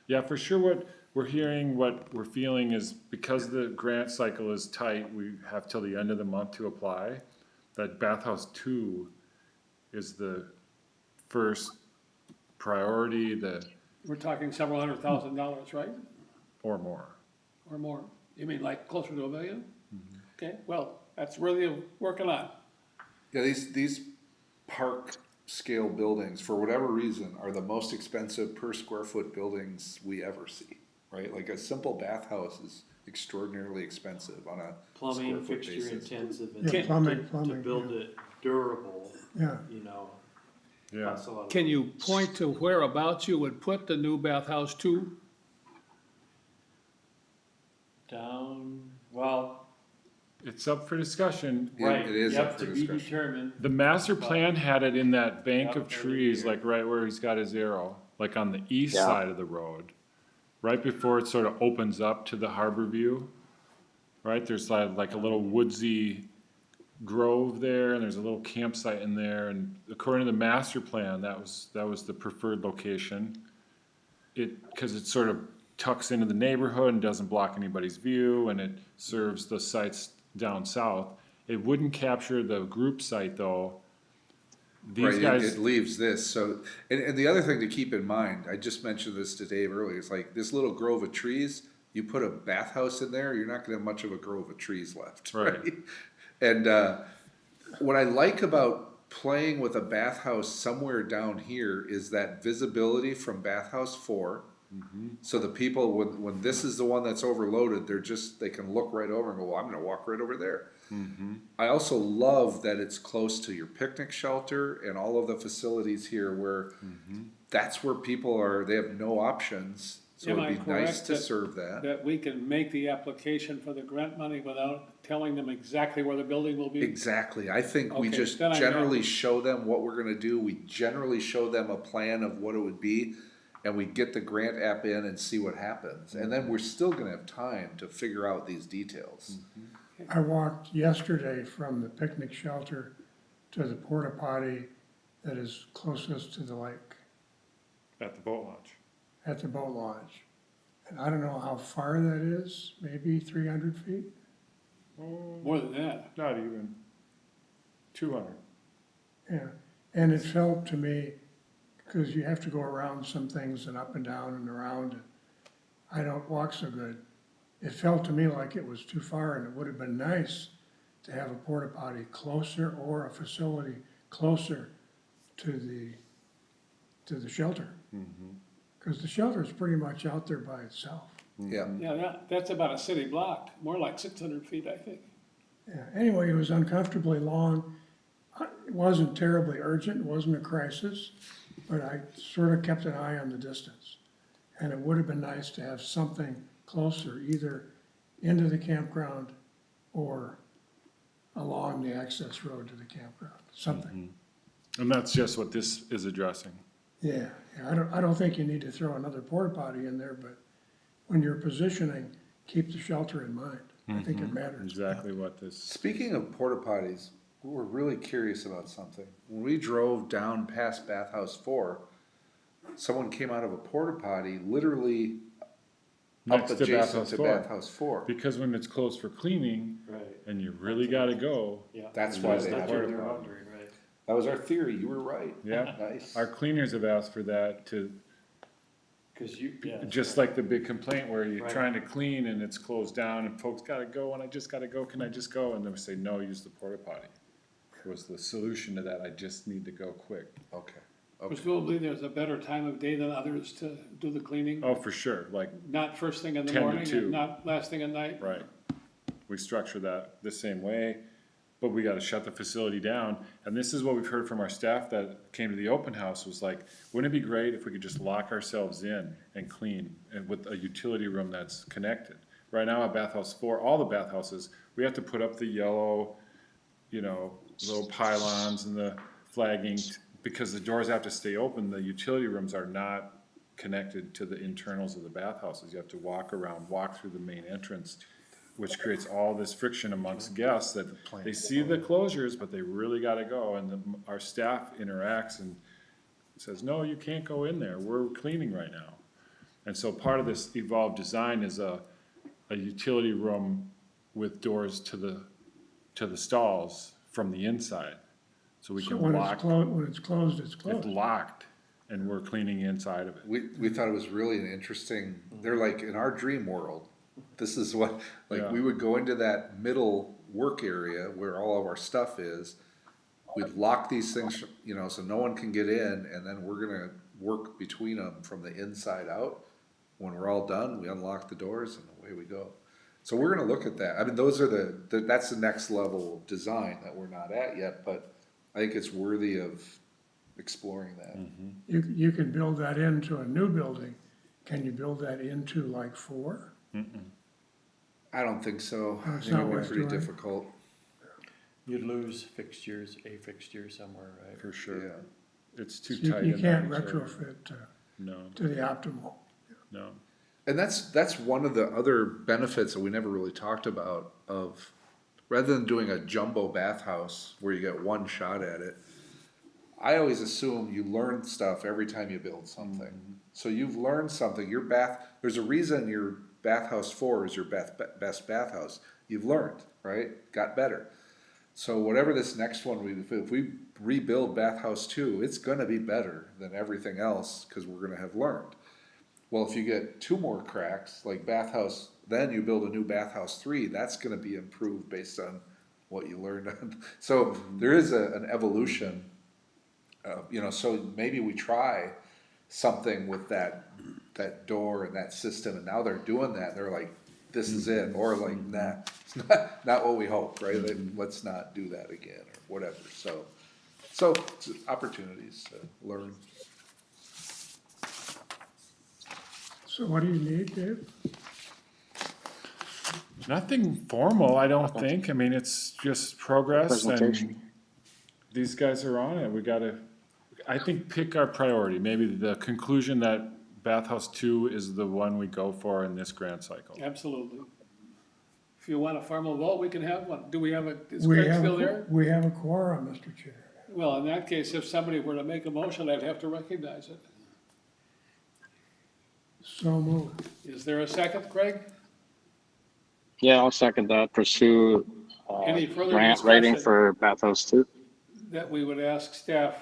Yeah, for sure, what we're hearing, what we're feeling is because the grant cycle is tight, we have till the end of the month to apply, that Bathhouse 2 is the first priority, We're talking several $100,000, right? or more. Or more? You mean like closer to $1 million? Okay, well, that's worthy of working on. Yeah, these park scale buildings, for whatever reason, are the most expensive per square foot buildings we ever see, right? Like a simple bathhouse is extraordinarily expensive on a Plumbing, square foot fixture basis. intensive, Yeah, and plumbing, to build yeah. it durable, Yeah, Yeah, costs a lot of. Can you point to whereabouts you would put the new bathhouse 2? Well, it's up for discussion. right, it is up yep, for to be discussion. determined. The master plan had it in that bank Yep, of over trees, here. like right where he's got his arrow, like on the east Yeah. side of the road. right before it sort of opens up to the harbor view, right, there's like a little woodsy grove there, and there's a little campsite in there, and according to the master plan, that was the preferred location. Because it sort of tucks into the neighborhood and doesn't block anybody's view, and it serves the sites down south. It wouldn't capture the group site, though. These Right, guys, it leaves this, so, and the other thing to keep in mind, I just mentioned this to Dave earlier, it's like this little grove of trees, you put a bathhouse in there, you're not gonna have much of a grove of trees left, Right. right? And, what I like about playing with a bathhouse somewhere down here is that visibility from bathhouse 4. So the people, when this is the one that's overloaded, they can look right over and go, well, I'm gonna walk right over there. I also love that it's close to your picnic shelter and all of the facilities here where that's where people are, they have no options. So Am I it'd be nice correct to serve that. that we can make the application for the grant money without telling them exactly where the building will be? Exactly. I think we Okay, just then I know. generally show them what we're gonna do. We generally show them a plan of what it would be. And we get the grant app in and see what happens. And then we're still gonna have time to figure out these details. I walked yesterday from the picnic shelter to the porta potty that is closest to the lake at the boat launch. at the boat launch. And I don't know how far that is, maybe 300 feet? More than that. Not even 200. Yeah, and it felt to me, because you have to go around some things and up and down and around, and I don't walk so good. It felt to me like it was too far, and it would have been nice to have a porta potty closer or a facility closer to the shelter. Because the shelter is pretty much out there by itself. Yeah. Yeah, that's about a city block, more like 600 feet, I think. Yeah, anyway, it was uncomfortably long. It wasn't terribly urgent, it wasn't a crisis, but I sort of kept an eye on the distance. And it would have been nice to have something closer, either into the campground or along the access road to the campground, something. And that's just what this is addressing. Yeah, I don't think you need to throw another porta potty in there, but when you're positioning, keep the shelter in mind. I think it matters. Exactly what this, Speaking of porta potties, we're really curious about something. When we drove down past bathhouse 4, someone came out of a porta potty literally next up to adjacent bathhouse to 4. bathhouse 4. Because when it's closed for cleaning Right, and you really gotta go, yeah. That's why That's they have what it. they're wondering, right? That was our theory. You were right. yeah. Nice. Our cleaners have asked for that to, Cause yeah. just like the big complaint where you're Right. trying to clean and it's closed down and folks gotta go and I just gotta go, can I just go? And they would say, no, use the porta potty. Was the solution to that, I just need to go quick. Okay. Presumably, there's a better time of day than others to do the cleaning, Oh, for sure, like, not first thing in the 10 to morning 2. and not last thing at night. right. We structure that the same way, but we gotta shut the facility down. And this is what we've heard from our staff that came to the open house, was like, wouldn't it be great if we could just lock ourselves in and clean, and with a utility room that's connected? Right now at bathhouse 4, all the bathhouses, we have to put up the yellow, little pylons and the flagging, because the doors have to stay open. The utility rooms are not connected to the internals of the bathhouses. You have to walk around, walk through the main entrance, which creates all this friction amongst guests that they see the closures, but they really gotta go. And our staff interacts and says, no, you can't go in there. We're cleaning right now. And so part of this evolved design is a utility room with doors to the stalls from the inside. So we So can when lock, it's closed, it's it's closed. locked, and we're cleaning inside of it. We thought it was really an interesting, they're like, in our dream world, this is what, like, Yeah. we would go into that middle work area where all of our stuff is. We'd lock these things, so no one can get in, and then we're gonna work between them from the inside out. When we're all done, we unlock the doors and away we go. So we're gonna look at that. I mean, those are that's the next level of design that we're not at yet, but I think it's worthy of exploring that. You can build that into a new building. Can you build that into like 4? I don't think so. I it's think not it'd be worth pretty doing. difficult. You'd lose a fixture somewhere, right? For sure. Yeah. It's too You tight. you in can't that utility room. retrofit No, to the optimal. no. And that's one of the other benefits that we never really talked about of, rather than doing a jumbo bathhouse where you get one shot at it, I always assume you learn stuff every time you build something. So you've learned something, there's a reason your bathhouse 4 is your best bathhouse. You've learned, right? Got better. So whatever this next one, if we rebuild bathhouse 2, it's gonna be better than everything else, cause we're gonna have learned. Well, if you get 2 more cracks, like bathhouse, then you build a new bathhouse 3, that's gonna be improved based on what you learned. So there is an evolution, so maybe we try something with that door and that system, and now they're doing that, and they're like, this is it, or like, nah, it's not what we hoped, right? Let's not do that again, or whatever, so it's opportunities to learn. So what do you need, Dave? Nothing formal, I don't think. I mean, it's just progress and Presentation. these guys are on it. We gotta, I think, pick our priority. Maybe the conclusion that Bathhouse 2 is the one we go for in this grant cycle. Absolutely. If you want a formal vote, we can have one. Do we have is We Craig have still there? We have a quorum, Mr. Chair. Well, in that case, if somebody were to make a motion, I'd have to recognize it. So moved. Is there a second, Craig? Yeah, I'll second that. Pursue, Any further grant writing discussion? for bathhouse 2. That we would ask staff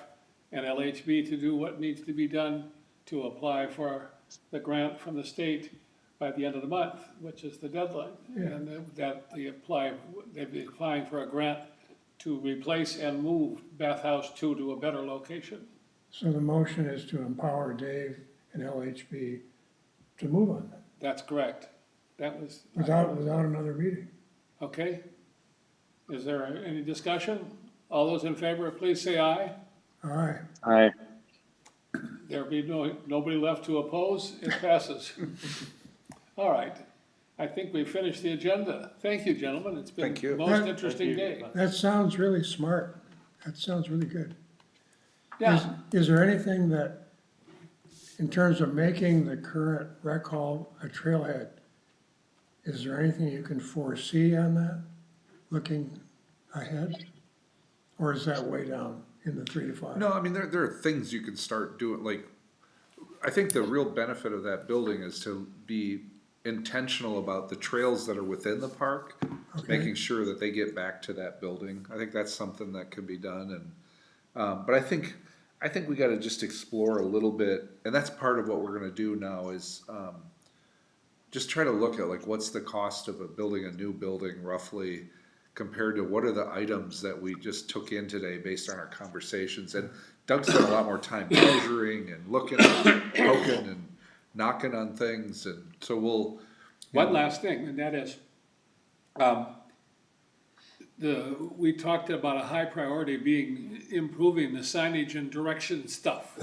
and LHB to do what needs to be done to apply for the grant from the state by the end of the month, which is the deadline. Yeah. And that they'd be applying for a grant to replace and move Bathhouse 2 to a better location. So the motion is to empower Dave and LHB to move on that, That's correct. That was. without another meeting. Okay. Is there any discussion? All those in favor, please say aye. Aye. Aye. There be nobody left to oppose, it passes. All right, I think we finished the agenda. Thank you, gentlemen, it's been Thank you. a most interesting day. That sounds really smart. That sounds really good. Yeah, Is there anything that, in terms of making the current rec hall a trailhead, is there anything you can foresee on that, looking ahead? Or is that way down in the 3 to 5? No, I mean, there are things you can start doing, like, I think the real benefit of that building is to be intentional about the trails that are within the park, Okay. making sure that they get back to that building. I think that's something that could be done, and, but I think we gotta just explore a little bit, and that's part of what we're gonna do now is, just try to look at, like, what's the cost of building a new building roughly, compared to what are the items that we just took in today based on our conversations. And Doug spent a lot more time measuring and looking and poking and knocking on things, and so we'll. one last thing, and that is, we talked about a high priority being improving the signage and direction stuff.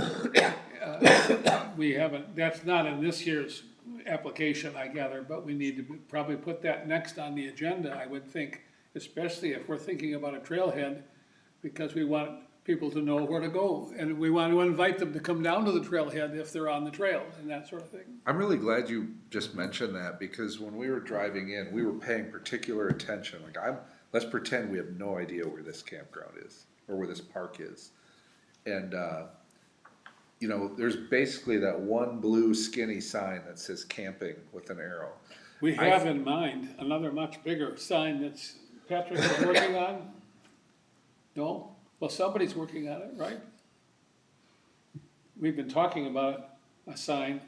We haven't, that's not in this year's application, I gather, but we need to probably put that next on the agenda, I would think, especially if we're thinking about a trailhead, because we want people to know where to go, and we want to invite them to come down to the trailhead if they're on the trail and that sort of thing. I'm really glad you just mentioned that, because when we were driving in, we were paying particular attention. Like, let's pretend we have no idea where this campground is or where this park is, and there's basically that one blue skinny sign that says camping with an arrow. We have in mind another much bigger sign that's Patrick is working on? No? Well, somebody's working on it, right? We've been talking about a sign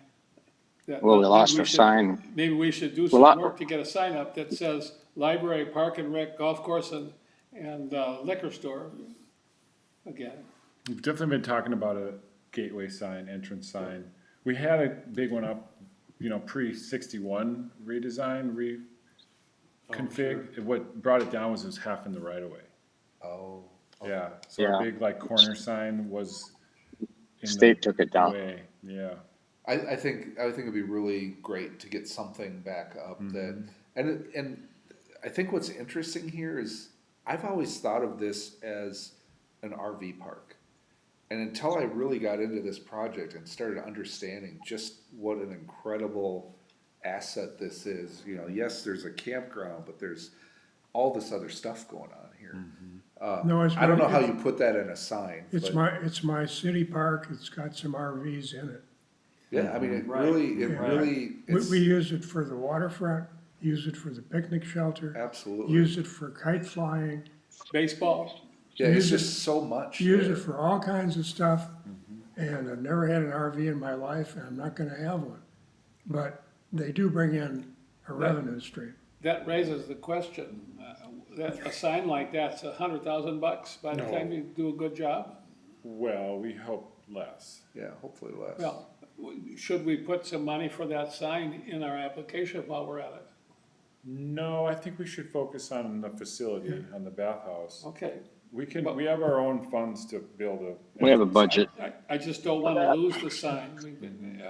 that. Well, we lost maybe our should- sign. Maybe we should do We some lo- work to get a sign up that says library, park and rec, golf course and liquor store again. We've definitely been talking about a gateway sign, entrance sign. We had a big one up, pre-61 redesign, config. What brought it down was it was half in the right of way. Oh. Yeah, so Yeah. a big corner sign was in the State took it down. way, yeah. I think it'd be really great to get something back up that, and I think what's interesting here is I've always thought of this as an RV park. And until I really got into this project and started understanding just what an incredible asset this is. You know, yes, there's a campground, but there's all this other stuff going on here. No, it's I don't know how my- you put that in a sign, It's but it's my city park, it's got some RVs in it. yeah, I mean, it Right. really, We, we use it for the waterfront, use it for the picnic shelter, absolutely. use it for kite flying, Baseball, Yeah, it's use it- just so much use there. it for all kinds of stuff. And I've never had an RV in my life, and I'm not gonna have one. But they do bring in a revenue stream. that raises the question, that, a sign like that's $100,000 by the No. time you do a good job? Well, we hope less. Yeah, hopefully less. Well, should we put some money for that sign in our application while we're at it? No, I think we should focus on the facility, on the bathhouse. Okay, We have our own funds to build a. We have a budget. I just don't wanna lose the sign.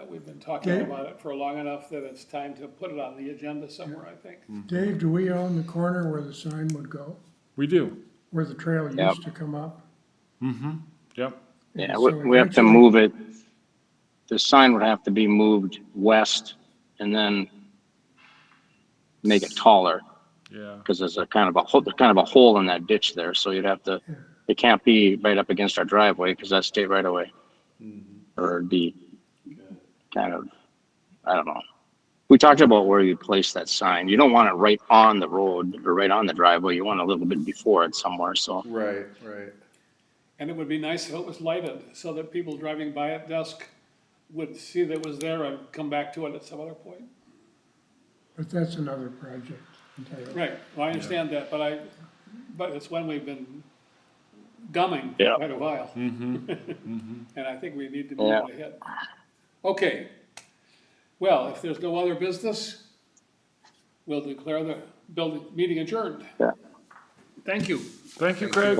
We've been talking Okay. about it for long enough that it's time to put it on the agenda somewhere, I think. Dave, do we own the corner where the sign would go? We do, Where the trail Yep. used to come up? yep. Yeah, So we have to eventually- move it, the sign would have to be moved west and then make it taller, Yeah, because there's a kind of a hole in that ditch there, so you'd have to, it can't be right up against our driveway, because that's state right away. Or it'd be kind of, I don't know. We talked about where you place that sign. You don't want it right on the road or right on the driveway. You want it a little bit before it somewhere, so. Right, right. And it would be nice if it was lighted, so that people driving by at dusk would see that it was there and come back to it at some other point. But that's another project entirely. Right, well, I understand that, but it's one we've been gumming Yeah. for quite a while. And I think we need to move Yeah. it ahead. Okay, well, if there's no other business, we'll declare the meeting adjourned. Yeah. Thank you. thank you, Craig.